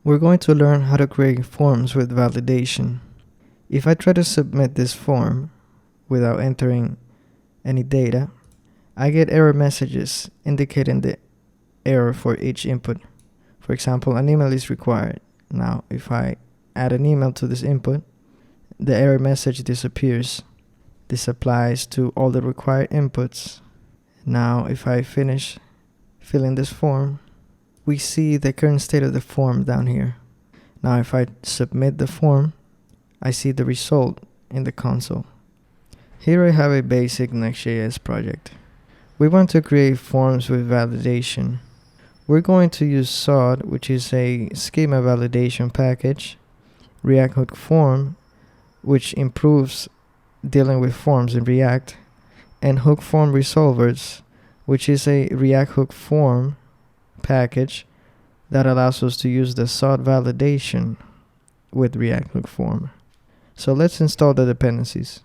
We're going to learn how to create forms with validation. If I try to submit this form without entering any data, I get error messages indicating the error for each input. For example, an email is required. Now, if I add an email to this input, the error message disappears. This applies to all the required inputs. Now, if I finish filling this form, we see the current state of the form down here. Now, if I submit the form, I see the result in the console. Here I have a basic Next.js project. We want to create forms with validation. We're going to use Zod, which is a schema validation package, React Hook Form, which improves dealing with forms in React, and Hook Form Resolvers, which is a React Hook Form package that allows us to use the Zod validation with React Hook Form. So let's install the dependencies.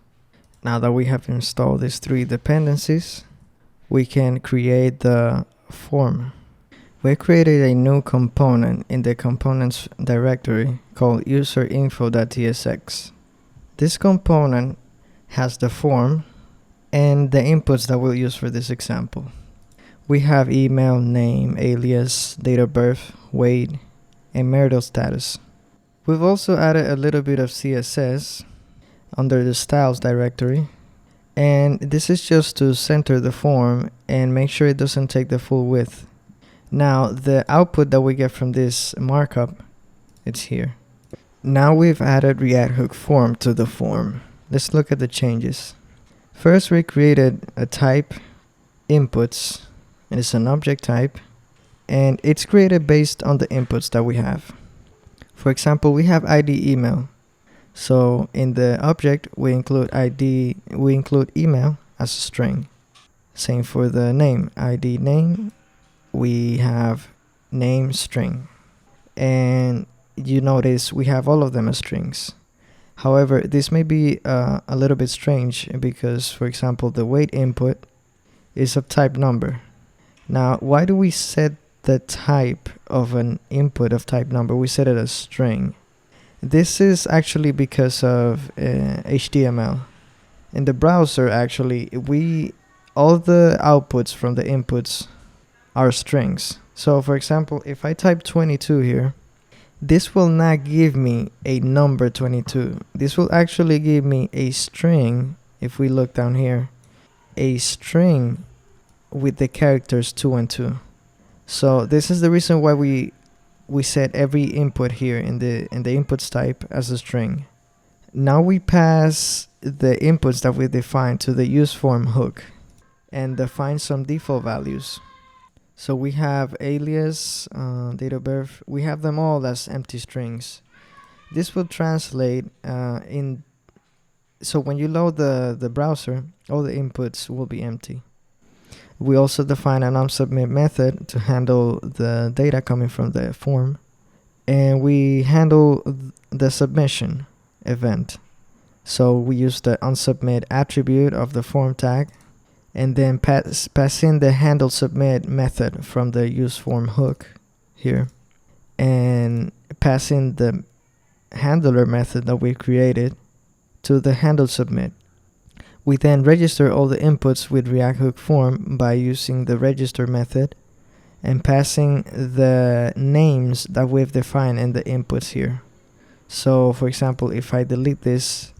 Now that we have installed these 3 dependencies, we can create the form. We created a new component in the components directory called userinfo.tsx. This component has the form and the inputs that we'll use for this example. We have email, name, alias, date of birth, weight, and marital status. We've also added a little bit of CSS under the styles directory, and this is just to center the form and make sure it doesn't take the full width. Now, the output that we get from this markup, it's here. Now we've added React Hook Form to the form. Let's look at the changes. First, we created a type, inputs, and it's an object type, and it's created based on the inputs that we have. For example, we have ID email. So in the object, we include email as a string. Same for the name, ID name. We have name string, and you notice we have all of them as strings. However, this may be a little bit strange because, for example, the weight input is of type number. Now, why do we set the type of an input of type number? We set it as string. This is actually because of HTML. In the browser, actually, all the outputs from the inputs are strings. So for example, if I type 22 here, this will not give me a number 22. This will actually give me a string. If we look down here, a string with the characters 2 and 2. So this is the reason why we set every input here in the inputs type as a string. Now we pass the inputs that we defined to the useForm hook and define some default values. So we have alias, date of birth. We have them all as empty strings. This will translate so when you load the browser, all the inputs will be empty. We also define an onSubmit method to handle the data coming from the form. And we handle the submission event. So we use the onSubmit attribute of the form tag, and then pass in the handle submit method from the useForm hook here, and pass in the handler method that we created to the handle submit. We then register all the inputs with React Hook Form by using the register method and passing the names that we've defined in the inputs here. So for example, if I delete this,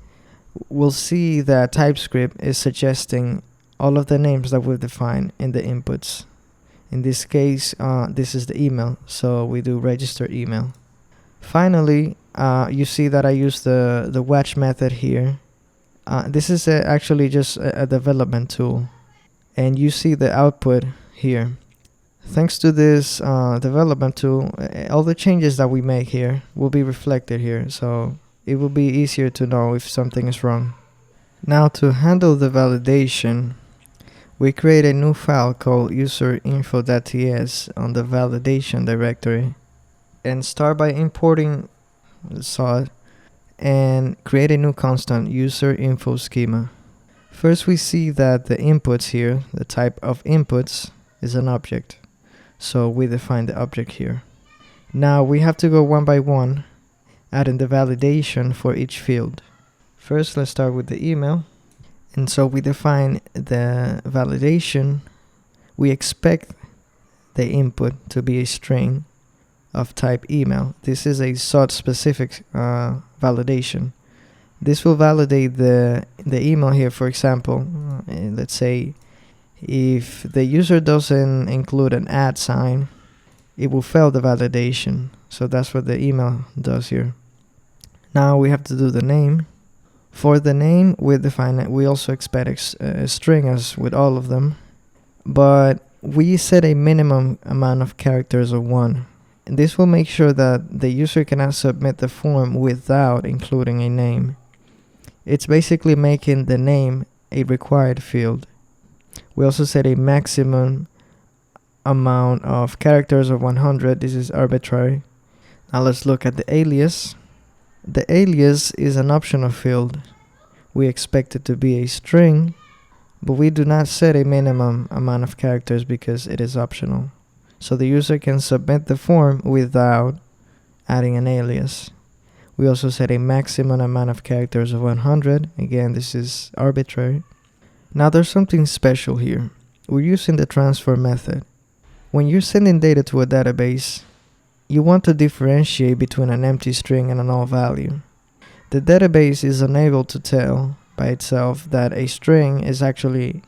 we'll see that TypeScript is suggesting all of the names that we've defined in the inputs. In this case, this is the email, so we do register email. Finally, you see that I use the watch method here. This is actually just a development tool, and you see the output here. Thanks to this development tool, all the changes that we make here will be reflected here, so it will be easier to know if something is wrong. Now, to handle the validation, we create a new file called userinfo.ts on the validation directory, and start by importing Zod and create a new constant, userinfoSchema. First, we see that the inputs here, the type of inputs, is an object. So we define the object here. Now we have to go one by one, adding the validation for each field. First, let's start with the email. And so we define the validation. We expect the input to be a string of type email. This is a Zod specific validation. This will validate the email here. For example, let's say if the user doesn't include an @ sign, it will fail the validation. So that's what the email does here. Now we have to do the name. For the name, we also expect a string as with all of them, but we set a minimum amount of characters of 1. And this will make sure that the user cannot submit the form without including a name. It's basically making the name a required field. We also set a maximum amount of characters of 100. This is arbitrary. Now let's look at the alias. The alias is an optional field. We expect it to be a string, but we do not set a minimum amount of characters because it is optional. So the user can submit the form without adding an alias. We also set a maximum amount of characters of 100. Again, this is arbitrary. Now there's something special here. We're using the transfer method. When you're sending data to a database, you want to differentiate between an empty string and a null value. The database is unable to tell by itself that a string is actually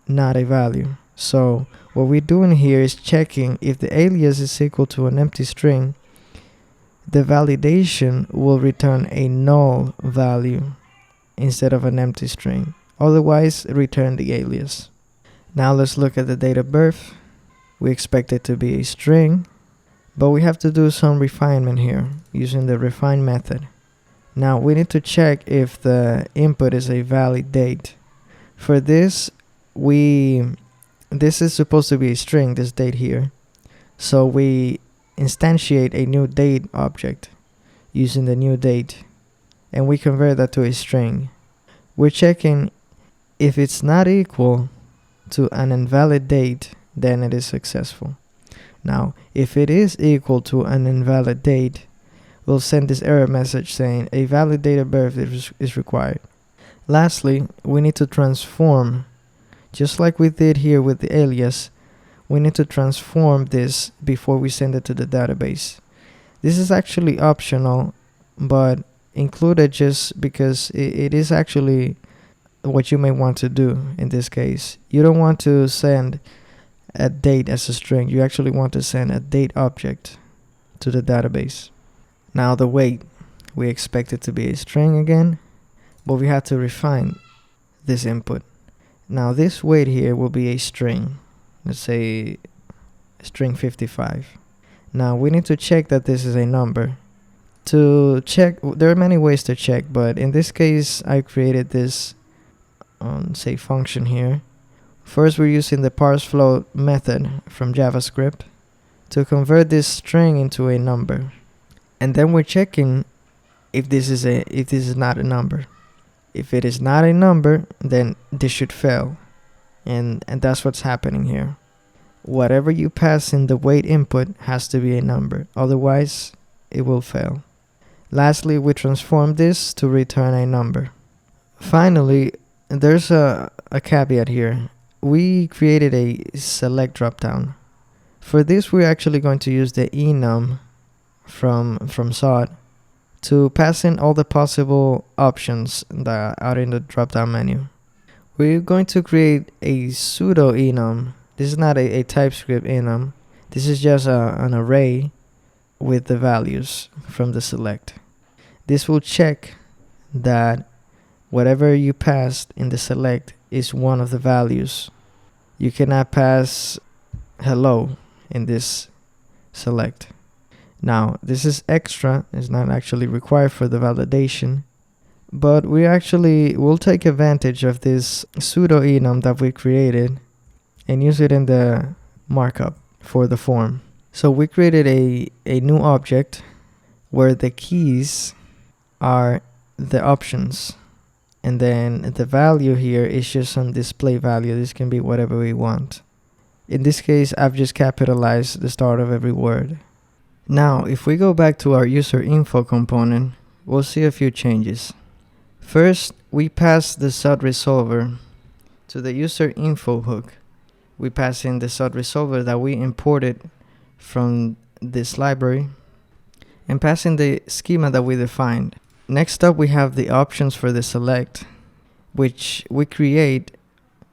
not a value. So what we're doing here is checking if the alias is equal to an empty string. The validation will return a null value instead of an empty string. Otherwise, return the alias. Now let's look at the date of birth. We expect it to be a string, but we have to do some refinement here using the refine method. Now we need to check if the input is a valid date. For this, this is supposed to be a string, this date here. So we instantiate a new date object using the new date, and we convert that to a string. We're checking if it's not equal to an invalid date, then it is successful. Now, if it is equal to an invalid date, we'll send this error message saying a valid date of birth is required. Lastly, we need to transform, just like we did here with the alias. We need to transform this before we send it to the database. This is actually optional, but included just because it is actually what you may want to do in this case. You don't want to send a date as a string. You actually want to send a date object to the database. Now the weight, we expect it to be a string again, but we have to refine this input. Now this weight here will be a string. Let's say string 55. Now we need to check that this is a number. To check, there are many ways to check, but in this case I created this say function here. First, we're using the parseFloat method from JavaScript to convert this string into a number, and then we're checking if this is not a number. If it is not a number, then this should fail, and that's what's happening here. Whatever you pass in the weight input has to be a number, otherwise it will fail. Lastly, we transform this to return a number. Finally, there's a caveat here. We created a select dropdown. For this, we're actually going to use the enum from Zod to pass in all the possible options that are in the dropdown menu. We're going to create a pseudo enum. This is not a TypeScript enum. This is just an array with the values from the select. This will check that whatever you passed in the select is one of the values. You cannot pass hello in this select. Now, this is extra. It's not actually required for the validation, but we'll take advantage of this pseudo enum that we created and use it in the markup for the form. So we created a new object where the keys are the options, and then the value here is just some display value. This can be whatever we want. In this case, I've just capitalized the start of every word. Now, if we go back to our user info component, we'll see a few changes. First, we pass the Zod resolver to the user info hook. We pass in the Zod resolver that we imported from this library and pass in the schema that we defined. Next up, we have the options for the select, which we create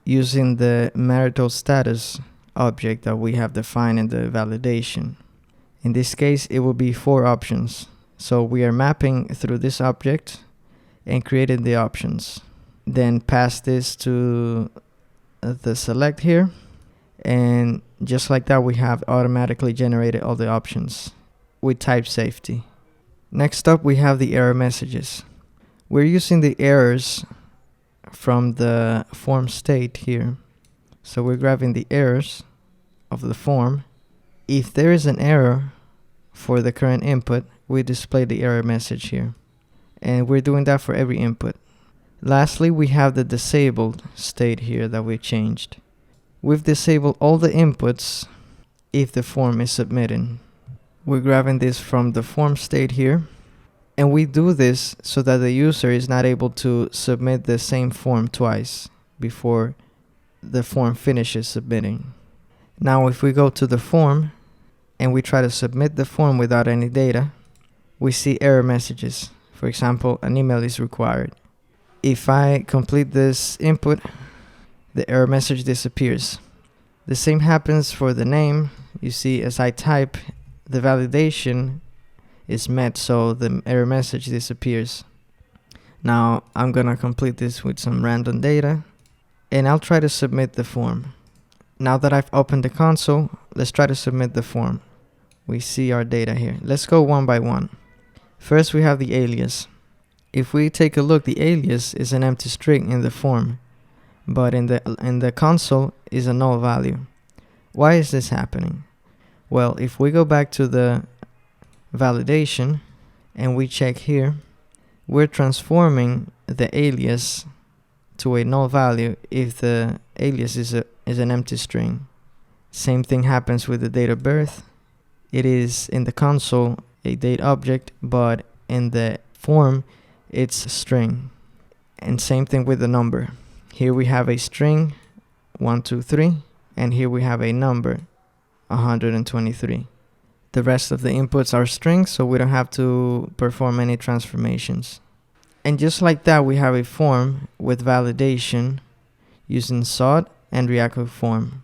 using the marital status object that we have defined in the validation. In this case, it will be 4 options. So we are mapping through this object and creating the options. Then pass this to the select here. And just like that, we have automatically generated all the options with type safety. Next up, we have the error messages. We're using the errors from the form state here. So we're grabbing the errors of the form. If there is an error for the current input, we display the error message here. And we're doing that for every input. Lastly, we have the disabled state here that we changed. We've disabled all the inputs if the form is submitted. We're grabbing this from the form state here. And we do this so that the user is not able to submit the same form twice before the form finishes submitting. Now, if we go to the form and we try to submit the form without any data, we see error messages. For example, an email is required. If I complete this input, the error message disappears. The same happens for the name. You see, as I type, the validation is met, so the error message disappears. Now, I'm gonna complete this with some random data, and I'll try to submit the form. Now that I've opened the console, let's try to submit the form. We see our data here. Let's go one by one. First, we have the alias. If we take a look, the alias is an empty string in the form, but in the console is a null value. Why is this happening? Well, if we go back to the validation and we check here, we're transforming the alias to a null value if the alias is an empty string. Same thing happens with the date of birth. It is in the console a date object, but in the form it's a string. And same thing with the number. Here we have a string 123, and here we have a number 123. The rest of the inputs are strings, so we don't have to perform any transformations. And just like that, we have a form with validation using Zod and React Form.